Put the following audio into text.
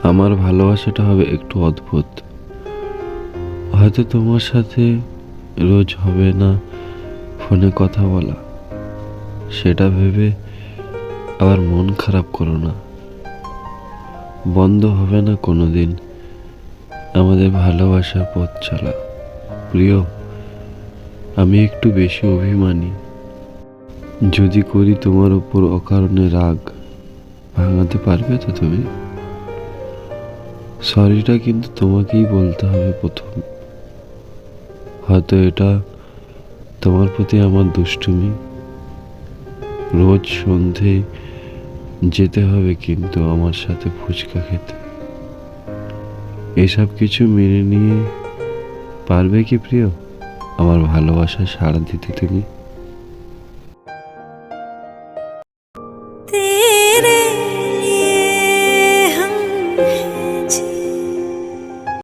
আমার ভালোবাসাটা হবে একটু অদ্ভুত। হয়তো তোমার সাথে রোজ হবে না ফোনে কথা বলা, সেটা ভেবে আবার মন খারাপ করো না। বন্ধ হবে না কোনোদিন আমাদের ভালোবাসার পথ চলা। প্রিয়, আমি একটু বেশি অভিমানী। যদি করি তোমার উপর অকারণে রাগ, ভাঙাতে পারবে তো তুমি? সরিটা কিন্তু তোমাকেই বলতে হবে প্রথম। হয়তো এটা তোমার প্রতি আমার দুষ্টুমি। রোজ সন্ধে যেতে হবে কিন্তু আমার সাথে ফুচকা খেতে। এসব কিছু মেনে নিয়ে পারবে কি প্রিয় আমার ভালোবাসায় সাড়া দিতে তুমি?